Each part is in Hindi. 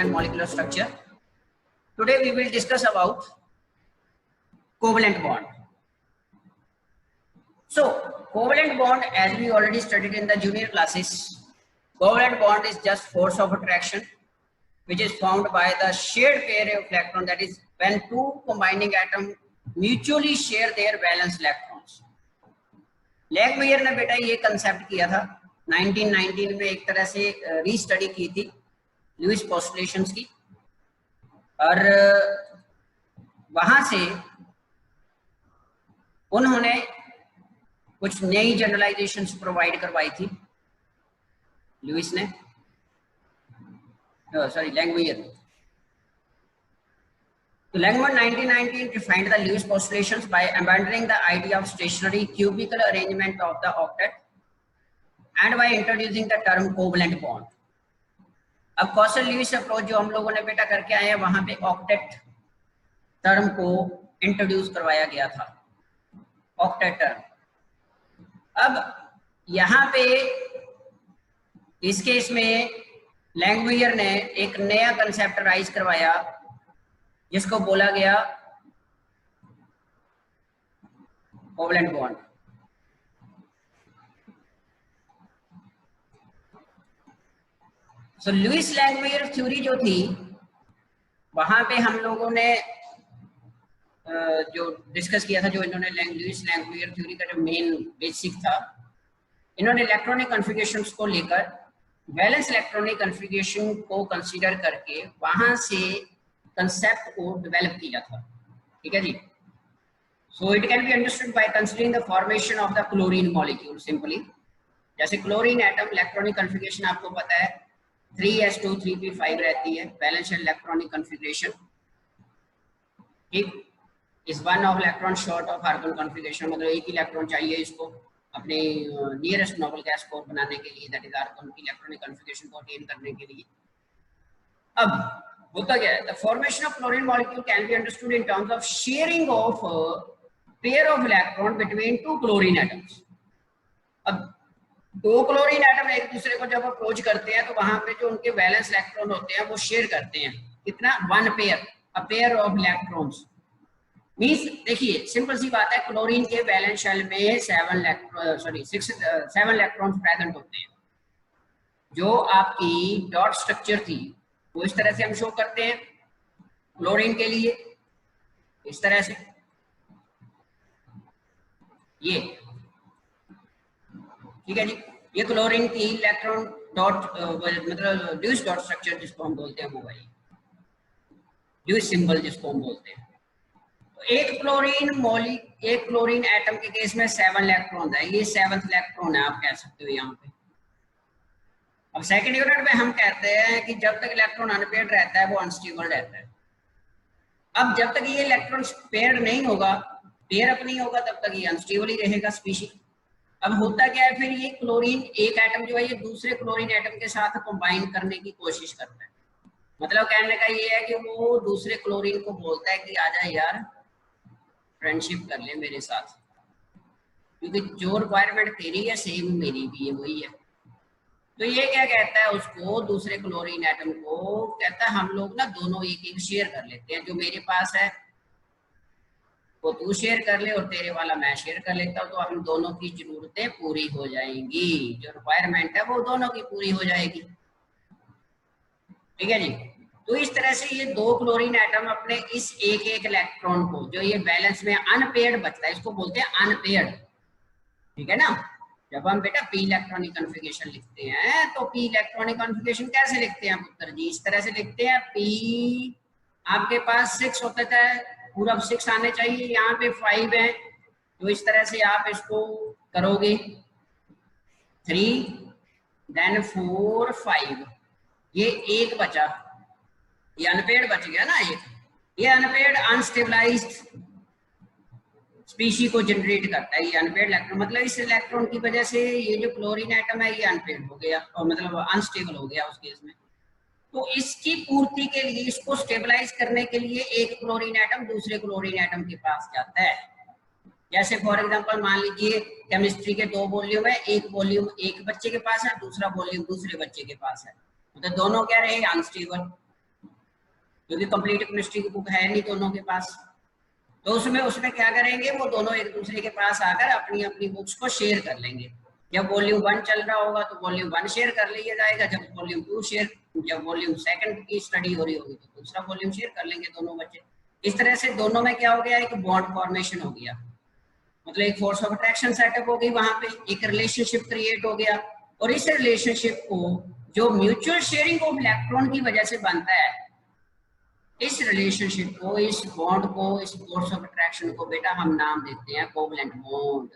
and molecular structure. Today we will discuss about covalent bond. So covalent bond, as we already studied in the junior classes, covalent bond is just force of attraction which is formed by the shared pair of electron, that is when two combining atoms mutually share their valence electrons. लैंगमुयर ने बेटा ये कंसेप्ट किया था 1919 में, एक तरह से रीस्टडी की थी लुईस पोस्टुलेशंस की, और वहां से उन्होंने कुछ नई जनरलाइजेशंस प्रोवाइड करवाई थी लुईस ने, sorry लैंगमुयर। So Langmuir 1919 defined the Lewis postulations by abandoning the idea of stationary cubical arrangement of the octet and by introducing the term covalent bond. अब कौशल ल्यूइस अप्रोच जो हम लोगों ने बेटा करके आए हैं, वहां पे ऑक्टेट टर्म को इंट्रोड्यूस करवाया गया था, ऑक्टेट टर्म। अब यहाँ पे इस केस में लैंगमुयर ने एक नया कंसेप्ट राइज करवाया जिसको बोला गया कोवलेंट बॉन्ड। सो लुईस लैंगमुयर थ्योरी जो थी, वहां पे हम लोगों ने जो डिस्कस किया था, जो इन्होंने लुईस लैंगमुयर थ्योरी का जो मेन बेसिक था, इन्होंने इलेक्ट्रॉनिक कॉन्फ़िगरेशंस को लेकर वैलेंस इलेक्ट्रॉनिक कॉन्फ़िगरेशन को कंसीडर करके वहां से कंसेप्ट को डेवलप किया था। ठीक है जी। So it can be understood by considering the formation of the chlorine molecule. Simply जैसे क्लोरीन एटम इलेक्ट्रॉनिक कॉन्फ़िगरेशन आपको पता है 3s2 3p5 रहती है, बैलेंस इलेक्ट्रॉनिक कॉन्फ़िगरेशन। ठीक, इस one of electron short of argon configuration, मतलब एक इलेक्ट्रॉन चाहिए इसको अपने नियरेस्ट नोबल गैस कोर बनाने के लिए, दैट इज आर्गन की इलेक्ट्रॉनिक कॉन्फ़िगरेशन को अटेन करने के लिए। अब होता क्या है, the formation of chlorine molecule can be understood in terms of sharing of pair of electron between two chlorine atoms. अब दो क्लोरीन एटम एक दूसरे को जब अप्रोच करते हैं तो वहां पे जो उनके वैलेंस इलेक्ट्रॉन होते हैं वो शेयर करते हैं कितना, one pair, a pair of electrons. Means देखिए सिंपल सी बात है, क्लोरीन के वैलेंस शेल में 7 इलेक्ट्रॉन्स प्रेजेंट होते हैं। जो आपकी डॉट स्ट्रक्चर थी वो इस तरह से हम शो करते हैं क्लोरीन के लिए, इस तरह से ये, ठीक है जी। ये क्लोरीन की इलेक्ट्रॉन डॉट मतलब ड्यूस डॉट स्ट्रक्चर जिसको हम बोलते हैं, वो भाई ड्यूस सिंबल जिसको हम बोलते हैं। तो एक क्लोरीन एटम के केस में 7 इलेक्ट्रॉन है, ये 7th इलेक्ट्रॉन है आप कह सकते हो यहाँ पे। अब सेकंड यूनिट में हम कहते हैं कि जब तक इलेक्ट्रॉन अनपेयर्ड रहता है वो अनस्टेबल रहता है। अब जब तक ये इलेक्ट्रॉन पेयर्ड नहीं होगा, पेयर अप नहीं होगा, तब तक ये अनस्टेबल ही रहेगा स्पीशीज। अब होता क्या है, फिर ये क्लोरीन एक एटम जो है ये दूसरे क्लोरीन एटम के साथ कंबाइन करने की कोशिश करता है। मतलब कहने का ये है कि वो दूसरे क्लोरीन को बोलता है कि आजा यार फ्रेंडशिप कर ले मेरे साथ, क्योंकि जो रिक्वायरमेंट तेरी है सेम मेरी भी है, वही है। तो ये क्या कहता है उसको, दूसरे क्लोरीन एटम को कहता है हम लोग ना दोनों एक एक शेयर कर लेते हैं, जो मेरे पास है वो तू शेयर कर ले और तेरे वाला मैं शेयर कर लेता हूँ, तो हम दोनों की जरूरतें पूरी हो जाएंगी, जो रिक्वायरमेंट है वो दोनों की पूरी हो जाएगी। ठीक है जी। तो इस तरह से ये दो क्लोरीन एटम अपने इस एक एक इलेक्ट्रॉन को, जो ये बैलेंस में अनपेयर्ड बचता है, इसको बोलते हैं अनपेयर्ड। ठीक है ना। जब हम बेटा पी इलेक्ट्रॉनिक कॉन्फ़िगरेशन लिखते हैं तो पी इलेक्ट्रॉनिक कॉन्फ़िगरेशन कैसे लिखते हैं पुत्र जी, इस तरह से लिखते हैं। पी आपके पास 6 होता है, पूरा 6 आने चाहिए, यहाँ पे 5 है, तो इस तरह से आप इसको करोगे 3 देन 4 5, ये एक बचा, ये अनपेयर्ड बच गया ना एक, ये अनपेयर्ड अनस्टेबलाइज्ड स्पीशी को जनरेट करता है, ये अनपेयर्ड इलेक्ट्रॉन। मतलब इस इलेक्ट्रॉन की वजह से ये जो क्लोरीन एटम है ये अनपेयर्ड हो गया, और मतलब अनस्टेबल हो गया उस केस में। तो इसकी पूर्ति के लिए, इसको स्टेबलाइज करने के लिए एक क्लोरीन एटम दूसरे क्लोरीन एटम के पास जाता है। जैसे फॉर एग्जांपल मान लीजिए केमिस्ट्री के 2 वॉल्यूम है, एक वॉल्यूम एक बच्चे के पास है, दूसरा वॉल्यूम दूसरे बच्चे के पास है, तो दोनों क्या रहे, अनस्टेबल। क्योंकि कंप्लीट केमिस्ट्री की बुक है नहीं दोनों के पास। तो उसमें क्या करेंगे, वो दोनों एक दूसरे के पास आकर अपनी अपनी बुक्स को शेयर कर लेंगे। जब वॉल्यूम 1 चल रहा होगा तो वॉल्यूम 1 शेयर कर लिया जाएगा, जब वॉल्यूम 2 की स्टडी हो रही होगी तो दूसरा वॉल्यूम शेयर कर लेंगे दोनों बच्चे। इस तरह से दोनों में क्या हो गया, एक बॉन्ड फॉर्मेशन हो गया, मतलब एक फोर्स ऑफ अट्रैक्शन सेटअप हो गई, वहां पे एक रिलेशनशिप क्रिएट हो गया। और इस रिलेशनशिप को जो म्यूचुअल शेयरिंग ऑफ इलेक्ट्रॉन की वजह से बनता है, इस रिलेशनशिप को, इस बॉन्ड को, इस फोर्स ऑफ अट्रैक्शन को बेटा हम नाम देते हैं कोवलेंट बॉन्ड।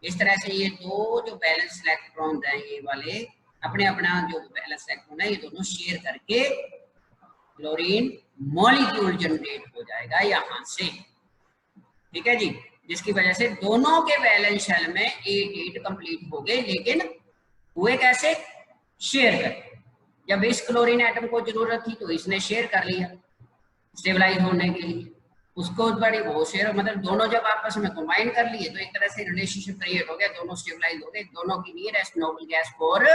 इस तरह से ये दो जो बैलेंस इलेक्ट्रॉन हैं, ये वाले अपने अपना जो बैलेंस इलेक्ट्रॉन है, ये दोनों शेयर करके क्लोरीन मॉलिक्यूल जनरेट हो जाएगा यहाँ से। ठीक है जी, जिसकी वजह से दोनों के वैलेंस शेल में 8 कंप्लीट हो गए, लेकिन हुए कैसे, शेयर करके। जब इस क्लोरीन एटम को जरूरत थी तो इसने शेयर कर लिया स्टेबलाइज होने के लिए, उसको बड़ी वो शेयर, मतलब दोनों जब आपस में कंबाइन कर लिए तो एक तरह से रिलेशनशिप क्रिएट हो गया, दोनों स्टेबलाइज हो गए, दोनों की नियरेस्ट नोबल गैस और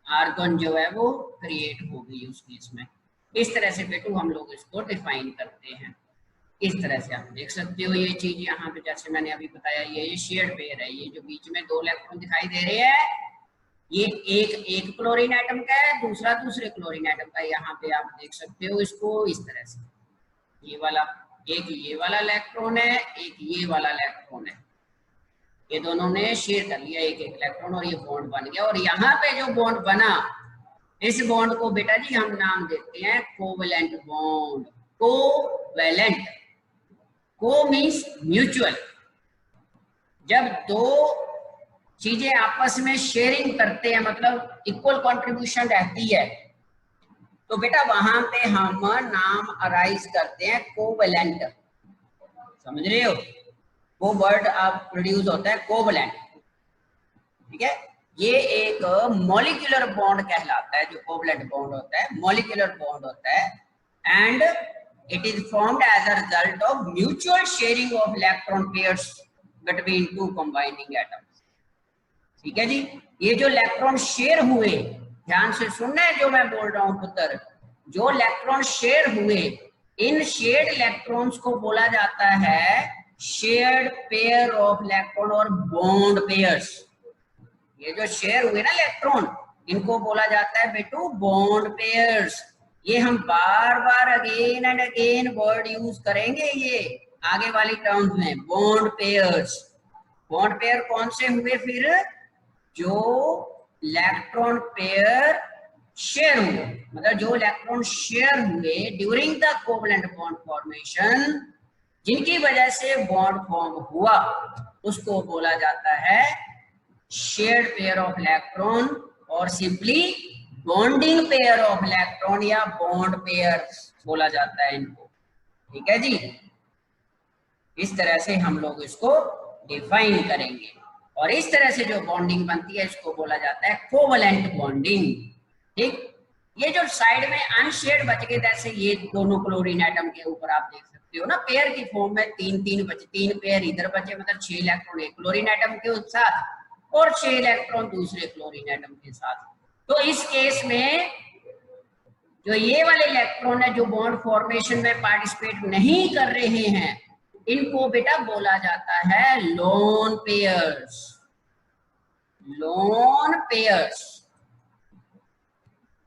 आर्गन जो है वो क्रिएट हो गई उस केस में। इस तरह से बेटू हम लोग इसको डिफाइन करते हैं। इस तरह से आप देख सकते हो ये चीज यहाँ पे, जैसे मैंने अभी बताया, ये शेयर्ड पेयर है, ये जो बीच में 2 इलेक्ट्रॉन दिखाई दे रहे हैं, ये एक क्लोरीन एटम का है, दूसरा दूसरे क्लोरीन एटम का है। यहाँ पे आप देख सकते हो इसको इस तरह से, ये वाला, एक ये वाला इलेक्ट्रॉन है, एक ये वाला इलेक्ट्रॉन है, ये दोनों ने शेयर कर लिया एक इलेक्ट्रॉन और ये बॉन्ड बन गया। और यहाँ पे जो बॉन्ड बना, इस बॉन्ड को बेटा जी हम नाम देते हैं कोवेलेंट बॉन्ड। कोवेलेंट, को मीन्स म्यूचुअल। जब दो चीजें आपस में शेयरिंग करते हैं, मतलब इक्वल कंट्रीब्यूशन रहती है, तो बेटा वहां पे हम नाम अराइज करते हैं कोवेलेंट। समझ रहे हो, वो वर्ड आप प्रोड्यूस होता है कोवेलेंट। ठीक है, ये एक मॉलिक्यूलर बॉन्ड कहलाता है, जो कोवेलेंट बॉन्ड होता है मॉलिक्यूलर बॉन्ड होता है, and it is formed as a result of mutual sharing of electron pairs between 2 combining atoms. ठीक है जी, ये जो इलेक्ट्रॉन शेयर हुए, ध्यान से सुनना है जो मैं बोल रहा हूं पुत्र, जो इलेक्ट्रॉन शेयर हुए, इन शेयर्ड इलेक्ट्रॉन्स को बोला जाता है शेयर्ड पेयर ऑफ इलेक्ट्रॉन और बॉन्ड पेयर्स। ये जो शेयर हुए ना इलेक्ट्रॉन, इनको बोला जाता है बेटू बॉन्ड पेयर्स। ये हम बार बार again and again word use करेंगे ये आगे वाली टर्म्स में, बॉन्ड पेयर्स। बॉन्ड पेयर कौन से हुए फिर, जो इलेक्ट्रॉन पेयर शेयर हुए, मतलब जो इलेक्ट्रॉन शेयर हुए during the covalent bond formation, जिनकी वजह से बॉन्ड फॉर्म हुआ, उसको बोला जाता है शेयर्ड पेयर ऑफ इलेक्ट्रॉन, और simply bonding pair of electron या बॉन्ड पेयर बोला जाता है इनको। ठीक है जी, इस तरह से हम लोग इसको डिफाइन करेंगे। और इस तरह से जो बॉन्डिंग बनती है इसको बोला जाता है कोवेलेंट बॉन्डिंग। ठीक, ये जो साइड में अनशेयर्ड बच गए, जैसे ये दोनों क्लोरीन एटम के ऊपर आप देख सकते हो ना, पेयर की फॉर्म में 3 बचे, 3 पेयर इधर बचे, मतलब 6 इलेक्ट्रॉन एक क्लोरीन एटम के साथ और 6 इलेक्ट्रॉन दूसरे क्लोरीन एटम के साथ। तो इस केस में जो ये वाले इलेक्ट्रॉन है जो बॉन्ड फॉर्मेशन में पार्टिसिपेट नहीं कर रहे हैं, इनको बेटा बोला जाता है लोन पेयर्स। लोन पेयर्स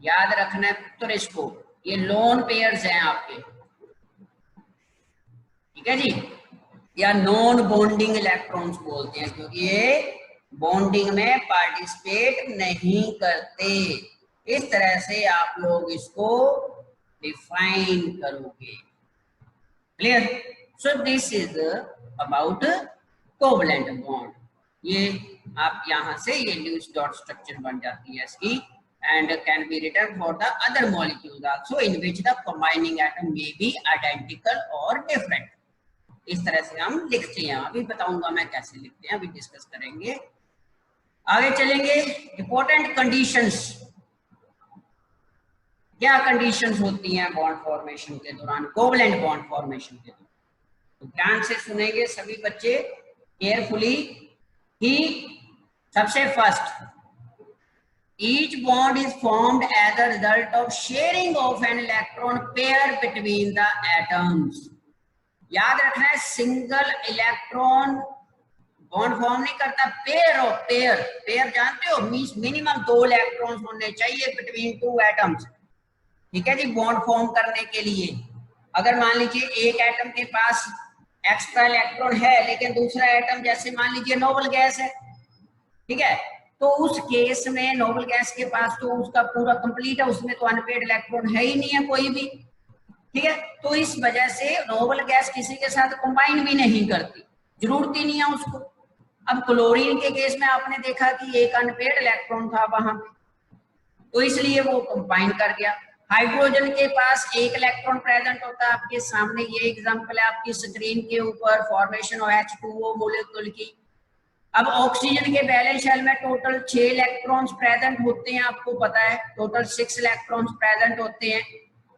याद रखना है पुत्र इसको, ये लोन पेयर्स हैं आपके। ठीक है जी, या नॉन बॉन्डिंग इलेक्ट्रॉन्स बोलते हैं, क्योंकि ये बॉन्डिंग में पार्टिसिपेट नहीं करते। इस तरह से आप लोग इसको डिफाइन करोगे। Clear? So this is about covalent bond. ये आप यहां से ये ल्यूइस डॉट स्ट्रक्चर बन जाती है इसकी, and can be written for the other molecules also in which the combining atom may be identical और डिफरेंट। इस तरह से हम लिखते हैं, अभी बताऊंगा मैं कैसे लिखते हैं, अभी डिस्कस करेंगे, आगे चलेंगे। इंपॉर्टेंट कंडीशंस, क्या कंडीशंस होती हैं बॉन्ड फॉर्मेशन के दौरान, कोवेलेंट बॉन्ड फॉर्मेशन के दौरान। तो ध्यान से सुनेंगे सभी बच्चे केयरफुली कि सबसे first each bond is formed as a result of sharing of an electron pair between the atoms. याद रखना है, सिंगल इलेक्ट्रॉन बॉन्ड फॉर्म नहीं करता, पेयर ऑफ पेयर। पेयर जानते हो, मींस मिनिमम 2 इलेक्ट्रॉन्स होने चाहिए बिटवीन 2 एटम्स, ठीक है जी, बॉन्ड फॉर्म करने के लिए। अगर मान लीजिए एक एटम के पास एक्स्ट्रा इलेक्ट्रॉन है लेकिन दूसरा एटम जैसे मान लीजिए नोबल गैस है, ठीक है, तो उस केस में नोबल गैस के पास तो उसका पूरा कंप्लीट है, उसमें तो अनपेड इलेक्ट्रॉन है ही नहीं है कोई भी, ठीक है। तो इस वजह से नोबल गैस किसी के साथ कंबाइन भी नहीं करती, जरूरत ही नहीं है उसको। अब क्लोरीन के केस में आपने देखा कि एक अनपेड इलेक्ट्रॉन था वहां पे, तो इसलिए वो कंबाइन कर गया। हाइड्रोजन के पास एक इलेक्ट्रॉन प्रेजेंट होता है, आपके सामने ये एग्जांपल है आपकी स्क्रीन के ऊपर, फॉर्मेशन ऑफ H2O मॉलिक्यूल की। अब ऑक्सीजन के बैलेंस शेल में टोटल 6 इलेक्ट्रॉन्स प्रेजेंट होते हैं, आपको पता है, टोटल 6 इलेक्ट्रॉन्स प्रेजेंट होते हैं,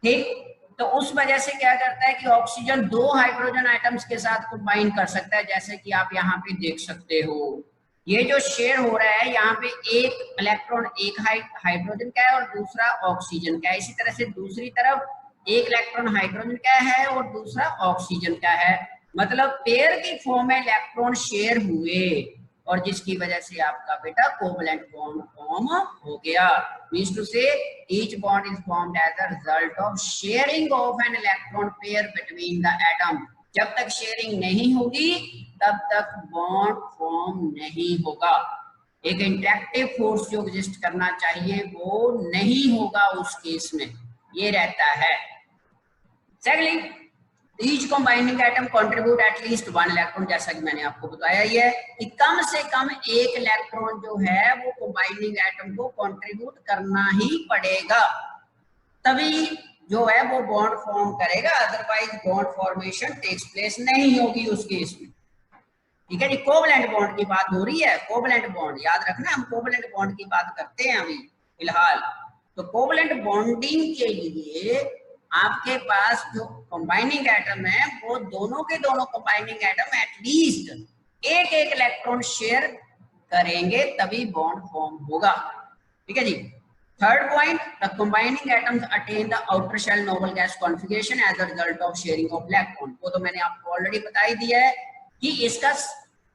ठीक। तो उस वजह से क्या करता है कि ऑक्सीजन 2 हाइड्रोजन आइटम्स के साथ कंबाइन कर सकता है, जैसे कि आप यहाँ पे देख सकते हो। ये जो शेयर हो रहा है यहाँ पे, एक इलेक्ट्रॉन एक हाइड्रोजन का है और दूसरा ऑक्सीजन का है। इसी तरह से दूसरी तरफ एक इलेक्ट्रॉन हाइड्रोजन का है और दूसरा ऑक्सीजन का है, मतलब पेयर की फॉर्म में इलेक्ट्रॉन शेयर हुए और जिसकी वजह से आपका बेटा कोवलेंट बॉन्ड फॉर्म हो गया। Means to say each bond is formed as a result of sharing of an electron pair between the atom. जब तक शेयरिंग नहीं होगी तब तक बॉन्ड फॉर्म नहीं होगा। एक इंटरेक्टिव फोर्स जो एग्जिस्ट करना चाहिए वो नहीं होगा उस केस में, ये रहता है। Secondly, each combining atom contribute at least 1 electron, जैसा कि मैंने आपको बताया ये कि कम से कम एक इलेक्ट्रॉन जो है वो कंबाइनिंग एटम को कंट्रीब्यूट करना ही पड़ेगा, तभी जो है वो बॉन्ड फॉर्म करेगा, otherwise bond formation takes place नहीं होगी उस केस में, ठीक है जी। कोवलेंट बॉन्ड की बात हो रही है, कोवलेंट बॉन्ड याद रखना, हम कोवलेंट बॉन्ड की बात करते हैं अभी फिलहाल। तो कोवलेंट बॉन्डिंग के लिए आपके पास जो कंबाइनिंग एटम है वो दोनों के दोनों कंबाइनिंग एटम एटलीस्ट एक एक इलेक्ट्रॉन शेयर करेंगे, तभी बॉन्ड फॉर्म होगा, ठीक है जी। Third point, the combining atoms attain the outer shell noble gas configuration as a result of sharing of electron. वो तो मैंने आपको ऑलरेडी बता ही दिया है कि इसका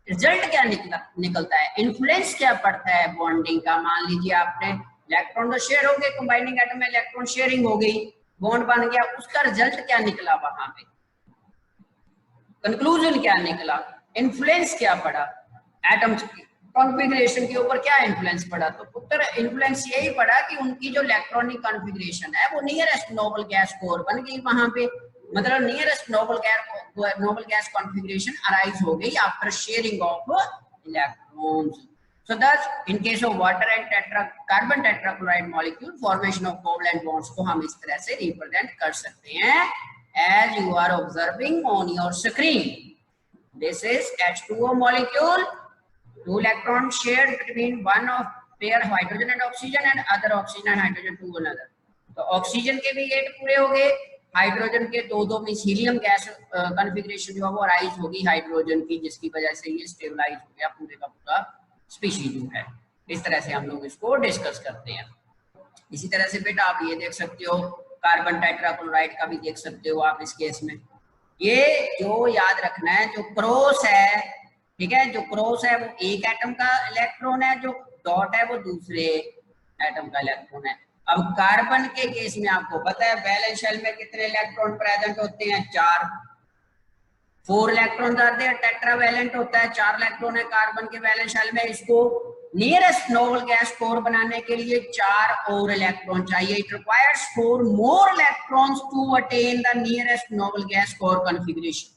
रिजल्ट क्या निकलता है, इन्फ्लुएंस क्या पड़ता है बॉन्डिंग का। मान लीजिए आपने इलेक्ट्रॉन तो शेयर हो गए, कंबाइनिंग एटम में इलेक्ट्रॉन शेयरिंग हो गई, बॉन्ड बन गया, उसका रिजल्ट क्या निकला, वहां पे कंक्लूजन क्या निकला, इन्फ्लुएंस क्या पड़ा एटम्स की कॉन्फ़िगरेशन के ऊपर, क्या इन्फ्लुएंस पड़ा। तो उत्तर इन्फ्लुएंस यही पड़ा कि उनकी जो इलेक्ट्रॉनिक कॉन्फ़िगरेशन है वो नियरेस्ट नोबल गैस कोर बन गई वहां पे, मतलब nearest noble gas configuration arise हो गई after sharing of electrons. So thus, in case of water and carbon tetrachloride molecule, formation of covalent bonds को हम इस तरह से represent कर सकते हैं, as you are observing on your screen. This is H2O molecule, 2 electrons shared between one of pair hydrogen and oxygen and other oxygen and hydrogen to another. तो ऑक्सीजन के भी 8 पूरे हो गए, हाइड्रोजन के 2 मींस हीलियम गैस कॉन्फ़िगरेशन जो है वो राइज होगी हाइड्रोजन की, जिसकी वजह से ये स्टेबलाइज हो गया पूरे का पूरा स्पीशीज जो है। इस तरह से हम लोग इसको डिस्कस करते हैं। इसी तरह से बेटा आप ये देख सकते हो, कार्बन टेट्राक्लोराइड का भी देख सकते हो आप इस केस में। ये जो याद रखना है, जो क्रॉस है, ठीक है, जो क्रॉस है वो एक एटम का इलेक्ट्रॉन है, जो डॉट है वो दूसरे एटम का इलेक्ट्रॉन है। अब कार्बन के केस में आपको पता है वैलेंस शेल में कितने इलेक्ट्रॉन प्रेजेंट होते हैं, 4 4 इलेक्ट्रॉन आर देयर, टेट्रावैलेंट होता है, 4 इलेक्ट्रॉन है कार्बन के वैलेंस शेल में। इसको नियरेस्ट नोबल गैस कोर बनाने के लिए 4 और इलेक्ट्रॉन चाहिए। It requires 4 more electrons to attain the nearest noble gas core configuration,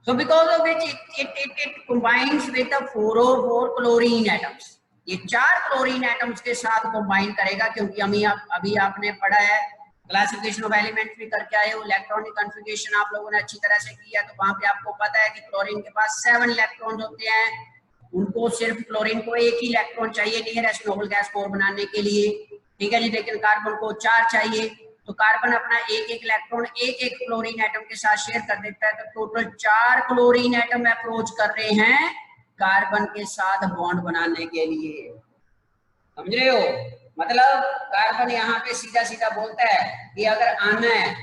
so because of which it combines with the 4 chlorine atoms. ये 4 क्लोरीन एटम्स के साथ कंबाइन करेगा, क्योंकि अभी आपने पढ़ा है, क्लासिफिकेशन ऑफ एलिमेंट भी करके आए हो, इलेक्ट्रॉनिक कॉन्फ़िगरेशन आप लोगों ने अच्छी तरह से किया, तो वहां पे आपको पता है कि क्लोरीन के पास 7 इलेक्ट्रॉन होते हैं, उनको सिर्फ क्लोरीन को एक ही इलेक्ट्रॉन चाहिए नियरेस्ट नोबल गैस कोर बनाने के लिए, ठीक है जी। लेकिन कार्बन को 4 चाहिए, तो कार्बन अपना एक इलेक्ट्रॉन एक क्लोरीन एटम के साथ शेयर कर देता है, तो टोटल 4 क्लोरीन एटम अप्रोच कर रहे हैं कार्बन के साथ बॉन्ड बनाने के लिए। समझ रहे हो? मतलब कार्बन यहाँ पे सीधा सीधा बोलता है कि अगर आना है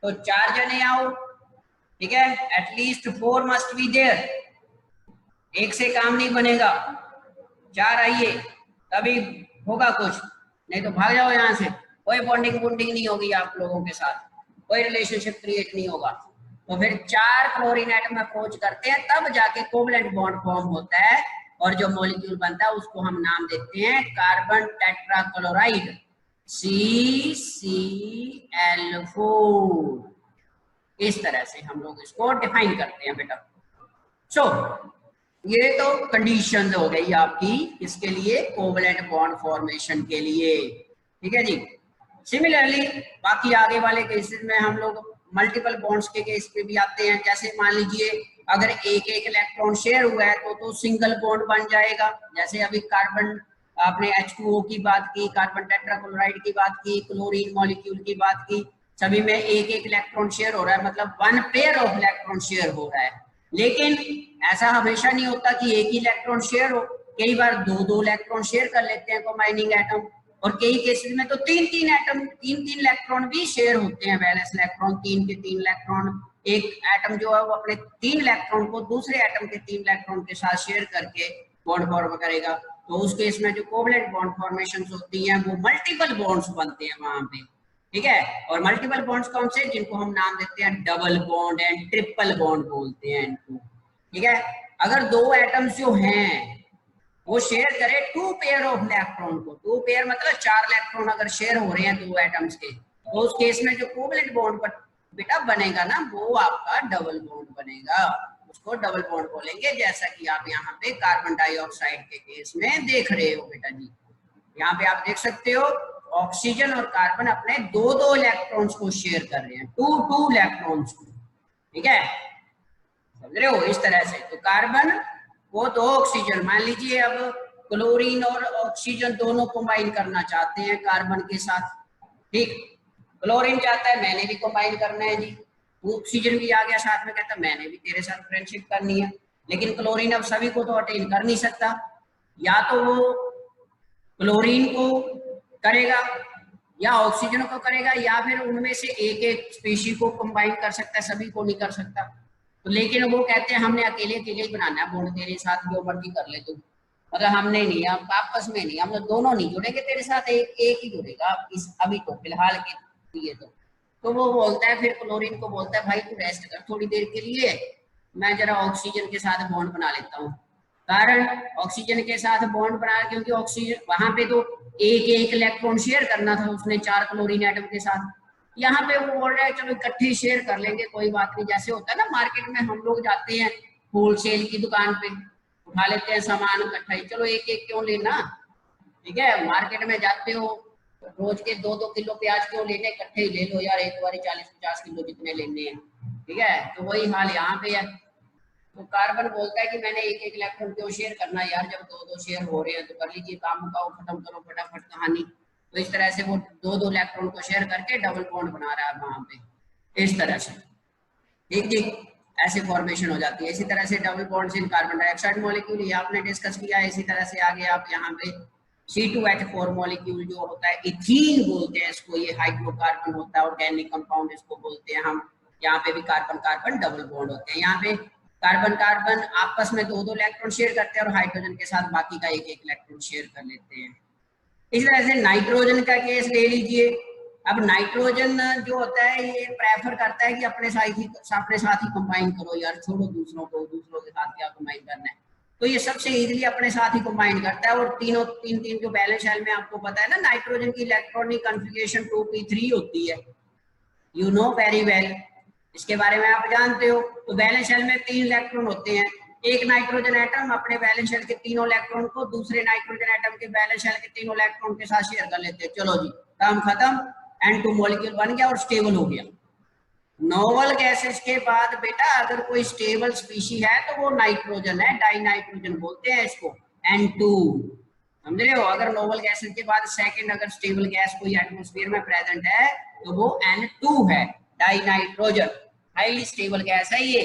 तो 4 जने आओ, ठीक है, एटलीस्ट 4 मस्ट बी देयर, एक से काम नहीं बनेगा, 4 आइए तभी होगा कुछ, नहीं तो भाग जाओ यहाँ से, कोई बॉन्डिंग बॉन्डिंग नहीं होगी आप लोगों के साथ, कोई रिलेशनशिप क्रिएट नहीं होगा। तो फिर 4 क्लोरीन एटम अप्रोच करते हैं तब जाके कोवलेंट बॉन्ड फॉर्म होता है, और जो मॉलिक्यूल बनता है उसको हम नाम देते हैं कार्बन टेट्राक्लोराइड, CCl4। इस तरह से हम लोग इसको डिफाइन करते हैं बेटा। सो ये तो कंडीशन हो गई आपकी इसके लिए, कोवलेंट बॉन्ड फॉर्मेशन के लिए, ठीक है जी। सिमिलरली बाकी आगे वाले केसेस में हम लोग मल्टीपल बॉन्ड्स के केस पे भी आते हैं। जैसे मान लीजिए अगर एक एक इलेक्ट्रॉन शेयर हुआ है तो सिंगल बॉन्ड बन जाएगा। जैसे अभी कार्बन आपने H2O की बात की, कार्बन टेट्राक्लोराइड की बात की, क्लोरीन मॉलिक्यूल की बात की, सभी में एक एक इलेक्ट्रॉन शेयर हो रहा है, मतलब 1 पेयर ऑफ इलेक्ट्रॉन शेयर हो रहा है। लेकिन ऐसा हमेशा नहीं होता कि एक ही इलेक्ट्रॉन शेयर हो, कई बार दो इलेक्ट्रॉन शेयर कर लेते हैं कंबाइनिंग एटम, और कई केसेस में तो तीन एटम, तीन इलेक्ट्रॉन भी शेयर होते हैं, वैलेंस इलेक्ट्रॉन, 3 के 3 इलेक्ट्रॉन, एक एटम जो है वो अपने 3 इलेक्ट्रॉन को दूसरे एटम के 3 इलेक्ट्रॉन के साथ शेयर करके बॉन्ड फॉर्म करेगा। तो उस केस में जो कोवलेंट बॉन्ड फॉर्मेशन होती हैं वो मल्टीपल बॉन्ड्स बनते हैं वहां पे, ठीक है। और मल्टीपल बॉन्ड्स कौन से, जिनको हम नाम देते हैं double bond and triple bond बोलते हैं इनको, ठीक है। अगर 2 एटम्स जो हैं वो शेयर करे 2 पेयर ऑफ इलेक्ट्रॉन को, 2 पेयर मतलब 4 इलेक्ट्रॉन अगर शेयर हो रहे हैं 2 एटम्स के, तो उस केस में जो कोवलेंट बॉन्ड पर बेटा बनेगा ना वो आपका डबल बॉन्ड बनेगा, उसको डबल बॉन्ड बोलेंगे। जैसा कि आप यहाँ पे कार्बन डाइऑक्साइड के केस में देख रहे हो बेटा जी, यहाँ पे आप देख सकते हो ऑक्सीजन और कार्बन अपने 2 इलेक्ट्रॉन्स को शेयर कर रहे हैं, 2 इलेक्ट्रॉन्स को, ठीक है, समझ रहे हो? इस तरह से तो कार्बन वो तो ऑक्सीजन, मान लीजिए अब क्लोरीन और ऑक्सीजन दोनों कंबाइन करना चाहते हैं कार्बन के साथ, ठीक, क्लोरीन चाहता है मैंने भी कंबाइन करना है जी, ऑक्सीजन भी आ गया साथ में, कहता मैंने भी तेरे साथ फ्रेंडशिप करनी है, लेकिन क्लोरीन अब सभी को तो अटेन कर नहीं सकता, या तो वो क्लोरीन को करेगा या ऑक्सीजन को करेगा, या फिर उनमें से एक एक स्पीशी को कंबाइन कर सकता है, सभी को नहीं कर सकता। तो लेकिन वो कहते हैं हमने अकेले अकेले ही बनाना है बॉन्ड, तेरे साथ जो मर्जी कर ले तू, मतलब हमने नहीं, हम आपस में नहीं, हम लोग दोनों नहीं जुड़ेंगे तेरे साथ, एक ही जुड़ेगा इस अभी तो फिलहाल के लिए। तो वो बोलता है, फिर क्लोरीन को बोलता है भाई तू रेस्ट कर थोड़ी देर के लिए, मैं जरा ऑक्सीजन के साथ बॉन्ड बना लेता हूँ। कारण ऑक्सीजन के साथ बॉन्ड बना, क्योंकि ऑक्सीजन वहां पे तो एक एक इलेक्ट्रॉन शेयर करना था उसने 4 क्लोरीन एटम के साथ, यहाँ पे वो बोल रहा है चलो इकट्ठे शेयर कर लेंगे कोई बात नहीं। जैसे होता है ना मार्केट में हम लोग जाते हैं होलसेल की दुकान पे, उठा लेते हैं सामान इकट्ठा ही, चलो एक एक क्यों लेना, ठीक है, मार्केट में जाते हो रोज के 2-2 किलो प्याज क्यों लेने, इकट्ठे ही ले लो यार, एक बार 40-50 किलो जितने लेने हैं, ठीक है। तो वही हाल यहाँ पे है। तो कार्बन बोलता है कि मैंने एक एक इलेक्ट्रॉन क्यों शेयर करना यार, जब 2-2 शेयर हो रहे हैं तो कर लीजिए काम, मुकाओ, खत्म करो फटाफट कहानी। तो इस तरह से वो 2-2 इलेक्ट्रॉन को शेयर करके डबल बॉन्ड बना रहा है वहां पे, इस तरह से, ठीक ठीक, ऐसे फॉर्मेशन हो जाती है। इसी तरह से double bonds in carbon dioxide molecule, ये आपने डिस्कस किया है। इसी तरह से आगे आप यहाँ पे C2H4 मॉलिक्यूल जो होता है, इथीन बोलते हैं इसको, ये हाइड्रोकार्बन होता है, ऑर्गेनिक कंपाउंड इसको बोलते हैं हम। यहाँ पे भी कार्बन कार्बन डबल बॉन्ड होते हैं, यहाँ पे कार्बन कार्बन आपस में 2-2 इलेक्ट्रॉन शेयर करते हैं और हाइड्रोजन के साथ बाकी का एक एक इलेक्ट्रॉन शेयर कर लेते हैं। इस तरह से नाइट्रोजन का केस ले लीजिए। अब नाइट्रोजन जो होता है ये प्रेफर करता है कि अपने साथ ही कंबाइन करो यार, छोड़ो दूसरों को, दूसरों के साथ क्या कंबाइन करना है, तो ये सबसे इजीली अपने साथ ही कंबाइन करता है। और तीन जो बैलेंस शेल में आपको पता है ना, नाइट्रोजन की इलेक्ट्रॉनिक कॉन्फ़िगरेशन 2p3 होती है, यू नो वेरी वेल, इसके बारे में आप जानते हो। तो बैलेंस शेल में 3 इलेक्ट्रॉन होते हैं, एक नाइट्रोजन एटम अपने बैलेंस शेल के 3 इलेक्ट्रॉन को दूसरे नाइट्रोजन एटम के बैलेंस शेल के 3 इलेक्ट्रॉन के साथ शेयर कर लेते हैं, चलो जी काम खत्म, N2 मॉलिक्यूल बन गया और स्टेबल हो गया। नोबल गैसेस के बाद बेटा अगर कोई स्टेबल स्पीशी है तो वो नाइट्रोजन है, डाई नाइट्रोजन बोलते हैं इसको, N2, समझ रहे हो। अगर नोबल गैसेस के बाद सेकंड अगर स्टेबल गैस कोई एटमॉस्फेयर में प्रेजेंट है तो वो N2 है, die nitrogen, highly stable gas है ये।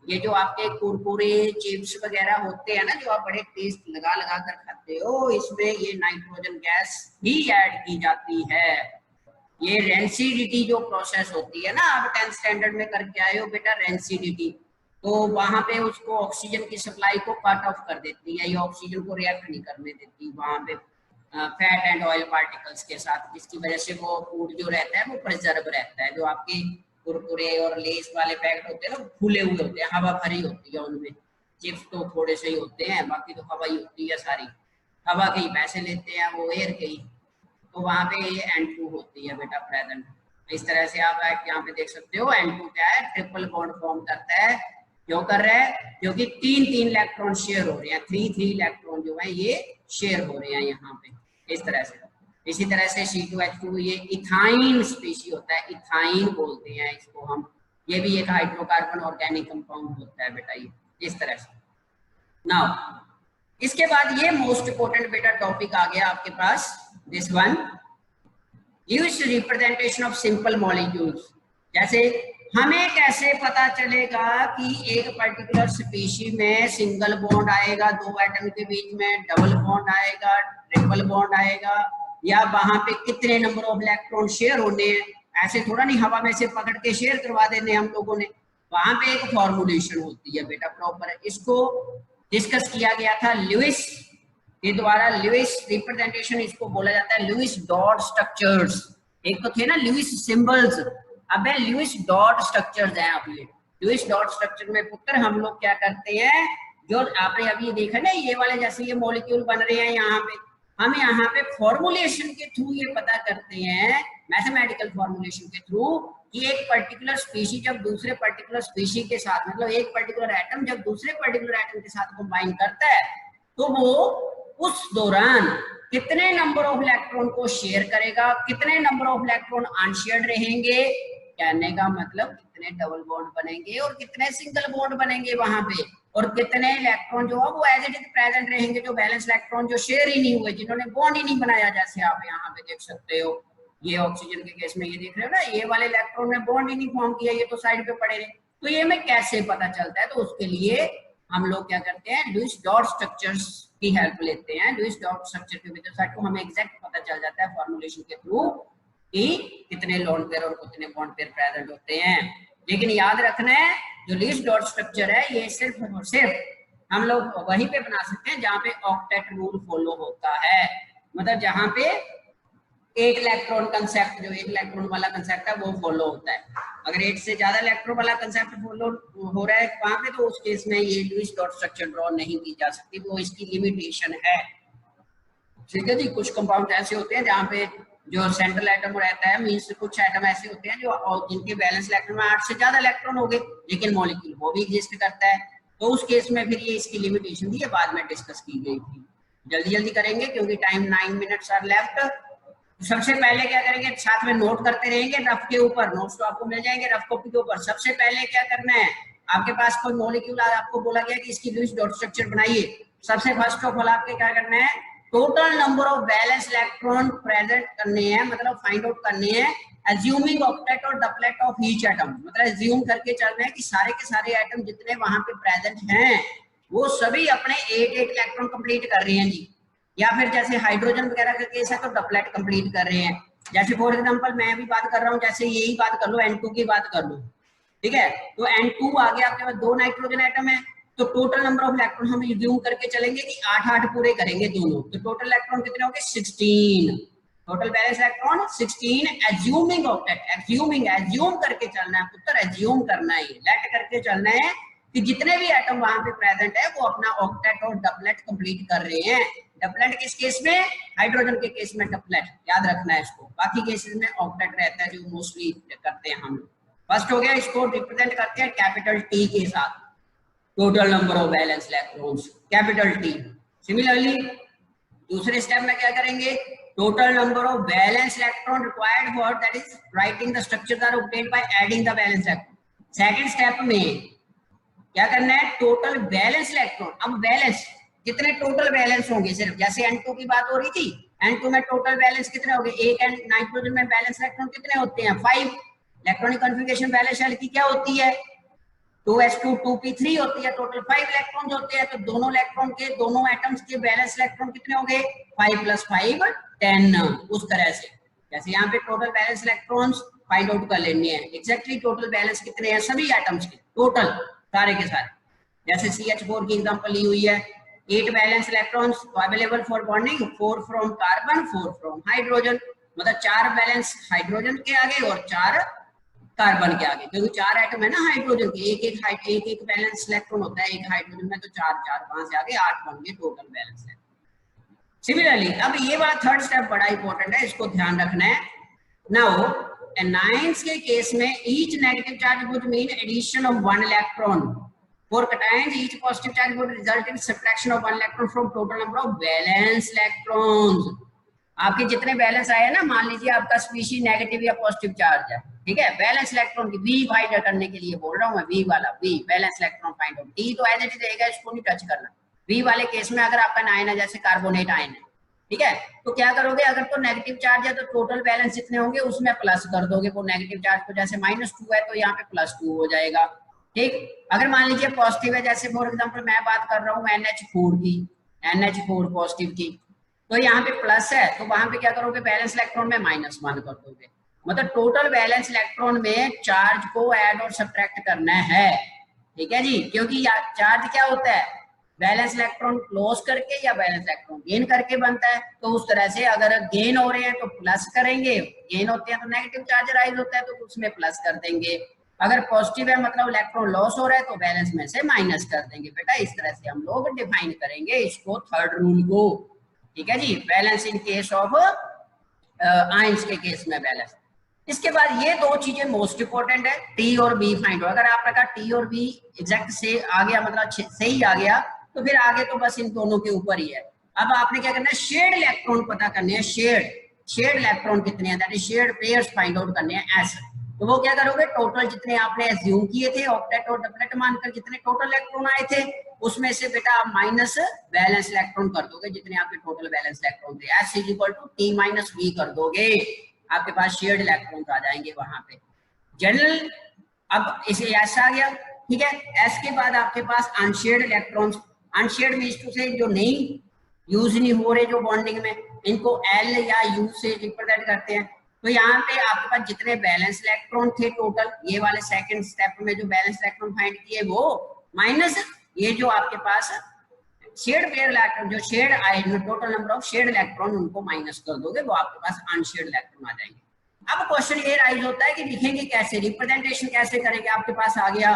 ये जो आपके कुरकुरे चिप्स वगैरह होते हैं ना, जो आप बड़े टेस्ट लगा लगा कर खाते हो, इसमें ये नाइट्रोजन गैस ही ऐड की जाती है। ये रेंसिडिटी जो प्रोसेस होती है ना, आप 10th स्टैंडर्ड में करके आए हो बेटा रेंसिडिटी, तो वहां पे उसको ऑक्सीजन की सप्लाई को कट ऑफ कर देती है, ये ऑक्सीजन को रिएक्ट नहीं करने देती वहां पे फैट एंड ऑयल पार्टिकल्स के साथ, जिसकी वजह से वो फूड जो रहता है वो प्रिजर्व रहता है। जो आपके कुरकुरे और लेस वाले पैकेट होते हैं ना, फूले हुए होते हैं, हवा भरी होती है उनमें, चिप्स तो थोड़े से ही होते हैं, बाकी तो हवा ही होती है सारी, हवा के ही पैसे लेते हैं वो, एयर के ही, तो वहां पे ये N2 होती है बेटा प्रेजेंट। इस तरह से आप यहाँ पे देख सकते हो N2 क्या है, ट्रिपल बॉन्ड फॉर्म करता है। क्यों कर रहा है? क्योंकि 3 इलेक्ट्रॉन शेयर हो रहे हैं, 3 इलेक्ट्रॉन जो है ये शेयर हो रहे हैं यहाँ पे, इस तरह से। इसी तरह से C2H2 ये इथाइन स्पीशी होता है, इथाइन बोलते हैं इसको हम, ये भी एक हाइड्रोकार्बन ऑर्गेनिक कंपाउंड होता है बेटा, ये इस तरह से। नाउ इसके बाद ये मोस्ट इंपोर्टेंट बेटा टॉपिक आ गया आपके पास, this one, Lewis representation of simple molecules. जैसे हमें कैसे पता चलेगा कि एक पर्टिकुलर स्पीशी में सिंगल बॉन्ड आएगा, 2 एटम के बीच में डबल बॉन्ड आएगा, ट्रिपल बॉन्ड आएगा, या वहां पे कितने नंबर ऑफ इलेक्ट्रॉन शेयर होने हैं, ऐसे थोड़ा नहीं हवा में से पकड़ के शेयर करवा देने हम लोगों ने, वहां पे एक फॉर्मुलेशन होती है बेटा प्रॉपर। इसको डिस्कस किया गया था लुईस के द्वारा, लुईस रिप्रेजेंटेशन इसको बोला जाता है, लुईस डॉट स्ट्रक्चर्स। एक तो थे ना लुईस सिंबल्स, अब है लुईस डॉट स्ट्रक्चर्स है। अब ये लुईस डॉट स्ट्रक्चर में पुत्र हम लोग क्या करते हैं, जो आपने अभी देखा ना ये वाले जैसे ये मॉलिक्यूल बन रहे हैं यहाँ पे, हम यहाँ पे फॉर्मुलेशन के थ्रू ये पता करते हैं, मैथमेटिकल फॉर्मुलेशन के थ्रू, कि एक पर्टिकुलर स्पीशी जब दूसरे पर्टिकुलर स्पीशी के साथ, मतलब एक पर्टिकुलर एटम जब दूसरे पर्टिकुलर एटम के साथ कंबाइन करता है, तो वो उस दौरान कितने नंबर ऑफ इलेक्ट्रॉन को शेयर करेगा, कितने नंबर ऑफ इलेक्ट्रॉन अनशेयर्ड रहेंगे, कहने का मतलब कितने डबल बॉन्ड बनेंगे और कितने सिंगल बॉन्ड बनेंगे वहां पे, और कितने इलेक्ट्रॉन जो है वो एज इट इज प्रेजेंट रहेंगे, जो बैलेंस इलेक्ट्रॉन जो शेयर ही नहीं हुए, जिन्होंने बॉन्ड ही नहीं बनाया, जैसे आप यहाँ पे देख सकते हो, ये ऑक्सीजन के केस में ये देख रहे हो ना, ये वाले इलेक्ट्रॉन ने बॉन्ड ही नहीं फॉर्म किया, ये तो साइड पे पड़े रहे, तो ये हमें कैसे पता चलता है? तो उसके लिए हम लोग क्या करते हैं, लुईस डॉट स्ट्रक्चर्स की हेल्प लेते हैं। लुईस डॉट स्ट्रक्चर के वेबसाइट को हमें एग्जैक्ट पता चल जाता है फॉर्मुलेशन के थ्रू कि कितने लोन पेयर और कितने बॉन्ड पेयर प्रेजेंट होते हैं। लेकिन याद रखना है, जो लुईस डॉट स्ट्रक्चर है ये सिर्फ और सिर्फ हम लोग वहीं पे बना सकते हैं जहां पे ऑक्टेट रूल फॉलो होता है, मतलब जहां पे 8 इलेक्ट्रॉन कंसेप्ट, जो 8 इलेक्ट्रॉन वाला कंसेप्ट है वो फॉलो होता है। अगर 8 से ज्यादा इलेक्ट्रॉन वाला कंसेप्ट फॉलो हो रहा है वहां पे, तो उस केस में ये लुईस डॉट स्ट्रक्चर ड्रॉ नहीं की जा सकती, वो इसकी लिमिटेशन है। ठीक है जी, कुछ कंपाउंड ऐसे होते हैं जहाँ पे जो सेंट्रल एटम रहता है, मींस कुछ एटम ऐसे होते हैं जो जिनके बैलेंस इलेक्ट्रॉन में 8 से ज्यादा इलेक्ट्रॉन हो गए, लेकिन मॉलिक्यूल वो भी एग्जिस्ट करता है, तो उस केस में फिर ये इसकी लिमिटेशन थी, ये बाद में डिस्कस की गई थी। जल्दी जल्दी करेंगे क्योंकि टाइम 9 मिनट्स आर लेफ्ट। सबसे पहले क्या करेंगे, साथ में नोट करते रहेंगे रफ के ऊपर, नोट्स तो आपको मिल जाएंगे रफ कॉपी के ऊपर। सबसे पहले क्या करना है, आपके पास कोई मॉलिक्यूल आपको बोला गया कि इसकी लुईस डॉट स्ट्रक्चर बनाइए, सबसे फर्स्ट ऑफ ऑल आपके क्या करना है, total number of balance electron present करने हैं, मतलब फाइंड आउट करने हैं, अज्यूमिंग ऑक्टेट और डबलेट ऑफ ईच एटम, मतलब अज्यूम करके चलना है कि सारे के सारे एटम जितने वहां पे प्रेजेंट हैं वो सभी अपने 8 इलेक्ट्रॉन कंप्लीट कर रहे हैं जी, या फिर जैसे हाइड्रोजन वगैरह का केस है तो डबलेट कंप्लीट कर रहे हैं। जैसे फॉर एग्जांपल मैं भी बात कर रहा हूँ, जैसे यही बात कर लो, N2 की बात कर लो, ठीक है, तो N2 आ गया आपके पास, 2 नाइट्रोजन एटम है, तो टोटल नंबर ऑफ इलेक्ट्रॉन हम अज्यूम करके चलेंगे कि 8 पूरे करेंगे दोनों, तो टोटल इलेक्ट्रॉन कितने होंगे, 16, total valence electron 16, assuming octet, assume करके चलना है पुत्र, एज्यूम करना है, लेट करके चलना है कि जितने भी एटम वहां पे प्रेजेंट है वो अपना ऑक्टेट और डबलेट कंप्लीट कर रहे हैं। डबलेट किस केस में, हाइड्रोजन के केस में डबलेट, याद रखना है इसको, बाकी केसेस में ऑक्टेट रहता है जो मोस्टली करते हैं हम। फर्स्ट हो गया, इसको रिप्रेजेंट करते हैं कैपिटल टी के साथ, total number of valence electrons, capital T. Similarly दूसरे स्टेप में क्या करेंगे, total number of valence electron required for, that is writing the structures are obtained by adding the valence electron. Second step में क्या करना है, टोटल वैलेंस इलेक्ट्रॉन, अब वैलेंस कितने टोटल वैलेंस होंगे, सिर्फ जैसे N2 की बात हो रही थी, N2 में टोटल वैलेंस कितने होंगे, एक नाइट्रोजन में वैलेंस इलेक्ट्रॉन कितने होते हैं, 5। इलेक्ट्रॉनिक कॉन्फ़िगरेशन वैलेंस शेल की क्या होती है, 2s2 2p3 होती है, टोटल 5 इलेक्ट्रॉन्स होते हैं, तो दोनों इलेक्ट्रॉन के, दोनों एटम्स के बैलेंस इलेक्ट्रॉन कितने हो गए? 5 + 5 10। उस तरह से जैसे यहाँ पे total balance electrons find out कर लेने हैं, एग्जैक्टली टोटल बैलेंस कितने हैं सभी एटम्स के, टोटल सारे के सारे। जैसे CH4 की एग्जांपल ली हुई है, 8 balance electrons available for bonding, 4 from carbon, 4 from hydrogen, मतलब 4 बैलेंस हाइड्रोजन के आगे और 4 कार्बन के आगे, क्योंकि 4 एटम है ना हाइड्रोजन के, एक एक बैलेंस इलेक्ट्रॉन होता है एक हाइड्रोजन में, तो 4 4 5 से आगे 8 बन गए टोटल बैलेंस है। सिमिलरली अब ये वाला थर्ड स्टेप बड़ा इंपॉर्टेंट है, इसको ध्यान रखना है। नाउ एनायंस के केस में each negative charge would mean addition of 1 electron, for cations each positive charge would result in subtraction of 1 electron from total number of valence electrons. आपके जितने बैलेंस आए ना, मान लीजिए आपका स्पीशीज नेगेटिव या पॉजिटिव चार्ज है, ठीक है, बैलेंस इलेक्ट्रॉन की वी फाइंड करने के लिए बोल रहा हूं मैं, वी वाला, V valence electron find out, D तो एज इट इज रहेगा, इसको नहीं टच करना। वी वाले केस में अगर आपका आयन है, जैसे कार्बोनेट आयन है, ठीक है, तो क्या करोगे, अगर तो नेगेटिव चार्ज है तो टोटल बैलेंस जितने होंगे उसमें प्लस कर दोगे, वो नेगेटिव चार्ज को, जैसे -2 है तो यहाँ पे +2 हो जाएगा, ठीक। अगर मान लीजिए पॉजिटिव है, जैसे फॉर एग्जांपल मैं बात कर रहा हूँ NH4 की, NH4 पॉजिटिव की, तो यहाँ पे प्लस है, तो वहां पे क्या करोगे, बैलेंस इलेक्ट्रॉन में -1 कर दोगे, मतलब टोटल बैलेंस इलेक्ट्रॉन में चार्ज को ऐड और सब्ट्रैक्ट करना है, ठीक है जी, क्योंकि चार्ज क्या होता है, बैलेंस इलेक्ट्रॉन क्लोज करके या बैलेंस इलेक्ट्रॉन गेन करके बनता है, तो उस तरह से अगर गेन हो रहे हैं तो प्लस करेंगे, गेन होते हैं तो नेगेटिव चार्ज राइज होता है तो उसमें प्लस कर देंगे, अगर पॉजिटिव है मतलब इलेक्ट्रॉन लॉस हो रहा है तो बैलेंस में से माइनस कर देंगे। बेटा इस तरह से हम लोग डिफाइन करेंगे इसको, थर्ड रूल को, ठीक है जी, balance in case of ions के केस में बैलेंस। इसके बाद ये दो चीजें मोस्ट इंपोर्टेंट है, टी और बी फाइंड हो, अगर आपका का टी और बी एग्जैक्ट से आ गया, मतलब सही आ गया, तो फिर आगे तो बस इन दोनों के ऊपर ही है। अब आपने क्या करना है, शेड इलेक्ट्रॉन पता करने हैं, शेड इलेक्ट्रॉन कितने हैं, that is shared pairs find out करने हैं ऐसे। तो वो क्या करोगे, टोटल जितने आपने एज्यूम किए थे ऑक्टेट और डबलेट मानकर जितने टोटल इलेक्ट्रॉन आए थे, उसमें से बेटा आप माइनस बैलेंस इलेक्ट्रॉन कर दोगे, जितने आपके टोटल बैलेंस इलेक्ट्रॉन थे, S is equal to T minus V कर दोगे, आपके पास शेयर्ड इलेक्ट्रॉन आ जाएंगे वहां पे। जनरल अब इसे ऐसा आ गया, ठीक है। एस के बाद आपके पास unshared electrons, unshared means to say जो नहीं यूज नहीं हो रहे, जो बॉन्डिंग में, इनको एल या यू से रिप्रेजेंट करते हैं। तो यहाँ पे आपके पास जितने बैलेंस इलेक्ट्रॉन थे टोटल, ये वाले सेकंड स्टेप में जो बैलेंस इलेक्ट्रॉन फाइंड किए वो, माइनस ये जो आपके पास शेड पेयर इलेक्ट्रॉन, जो शेड आए, total number of shared electron, उनको माइनस कर दोगे, वो आपके पास अनशेड इलेक्ट्रॉन आ जाएंगे। अब क्वेश्चन ये राइज होता है कि लिखेंगे कैसे, रिप्रेजेंटेशन कैसे करेंगे, आपके पास आ गया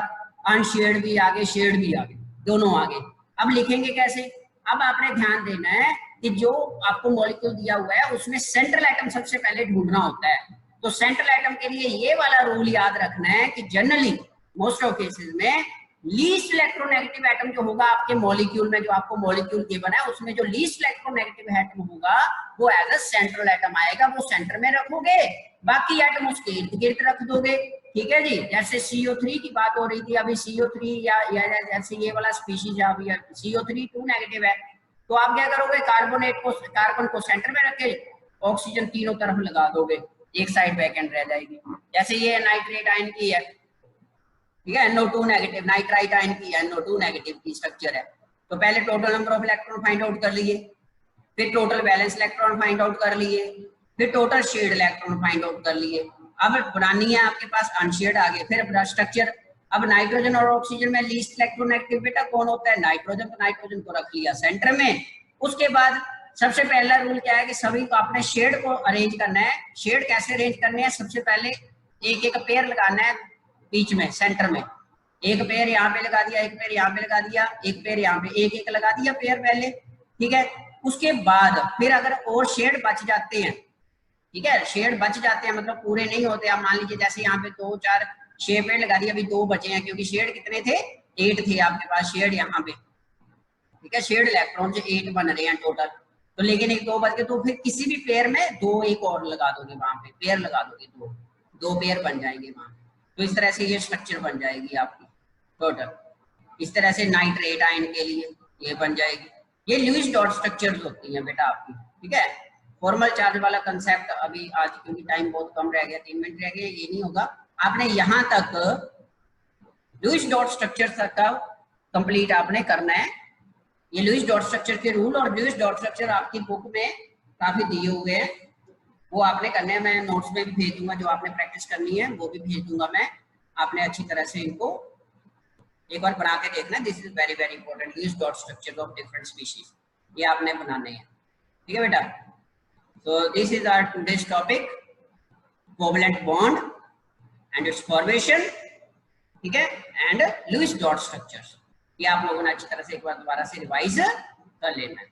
अनशेड भी आगे, शेड भी आगे, दोनों आगे, अब लिखेंगे कैसे। अब आपने ध्यान देना है कि जो आपको मॉलिक्यूल दिया हुआ है उसमें सेंट्रल एटम सबसे पहले ढूंढना होता है, तो सेंट्रल एटम के लिए ये वाला रूल याद रखना है कि जनरली मोस्ट ऑफ केसेस में लीस्ट इलेक्ट्रोनेगेटिव एटम जो होगा आपके मॉलिक्यूल में, जो आपको मॉलिक्यूल गिवन है उसमें जो लीस्ट इलेक्ट्रोनेगेटिव एटम होगा वो एज अ सेंट्रल एटम आएगा, वो सेंटर में रखोगे, बाकी एटम उसके इर्द गिर्द रख दोगे, ठीक है जी। जैसे CO3 की बात हो रही थी अभी, CO3 या जैसे ये वाला स्पीशीज अभी CO3 2 नेगेटिव है, तो आप क्या करोगे, कार्बन को सेंटर में रख के ऑक्सीजन तीनों तरफ लगा दोगे, एक साइड वैकेंट रह जाएगी। जैसे ये नाइट्रेट आयन की है, ठीक है, NO2 नेगेटिव, नाइट्राइट आयन की NO2 नेगेटिव की स्ट्रक्चर है, तो पहले total number of electron find out कर लिए, फिर total valence electron find out कर लिए, फिर total shared electron find out कर लिए। अब बनानी है आपके पास अनशेड आगे, फिर स्ट्रक्चर। अब नाइट्रोजन और ऑक्सीजन में लीस्ट इलेक्ट्रोनेगेटिव बेटा कौन होता है, नाइट्रोजन, तो नाइट्रोजन को रख लिया सेंटर में। उसके बाद सबसे पहला रूल क्या है कि सभी को आपने शेड को अरेंज करना है। शेड कैसे अरेंज करने हैं, सबसे पहले एक एक पेयर लगाना है बीच में, सेंटर में, एक पेयर यहाँ पे लगा दिया, एक पेयर यहाँ पे लगा दिया, एक पेयर यहाँ पे, एक एक लगा दिया पेयर पहले, ठीक है। उसके बाद फिर अगर और शेड बच जाते हैं, ठीक है, शेड बच जाते हैं मतलब पूरे नहीं होते, आप मान लीजिए जैसे यहाँ पे 2 4 6 पेड़ लगा दिए, अभी 2 बचे हैं, क्योंकि शेड कितने थे, 8 थे आपके पास शेड यहाँ पे, ठीक है, शेड इलेक्ट्रॉन से 8 बन रहे हैं टोटल, तो लेकिन 1 2 बच गए, तो फिर किसी भी पेयर में 2 एक और लगा दोगे, वहां पे पेयर लगा दोगे, 2 पेयर बन जाएंगे वहां, तो इस तरह से ये स्ट्रक्चर बन जाएगी आपकी टोटल। इस तरह से नाइट्रेट आयन के लिए ये बन जाएगी, ये लुईस डॉट स्ट्रक्चर्स होती हैं बेटा आपकी, ठीक है। फॉर्मल चार्ज वाला कंसेप्ट अभी आज क्योंकि टाइम बहुत कम रह गया, 3 मिनट रह गए, ये नहीं होगा। आपने यहाँ तक लुईस डॉट स्ट्रक्चर का कंप्लीट आपने करना है। ये लुईस डॉट स्ट्रक्चर के रूल और लुईस डॉट स्ट्रक्चर आपकी बुक में काफी दिए हुए हैं, वो आपने करने हैं। मैं नोट्स में भी भेज दूंगा, जो आपने प्रैक्टिस करनी है वो भी भेज दूंगा मैं। आपने अच्छी तरह से इनको एक बार बना के देखना। This is very very important, Lewis dot structure of different species, ये आपने बनाने हैं। ठीक है बेटा, तो this is our today's topic, covalent bond and its formation, ठीक है, एंड लुईस डॉट स्ट्रक्चर्स। ये आप लोगों ने अच्छी तरह से एक बार दोबारा से रिवाइज कर लेना है।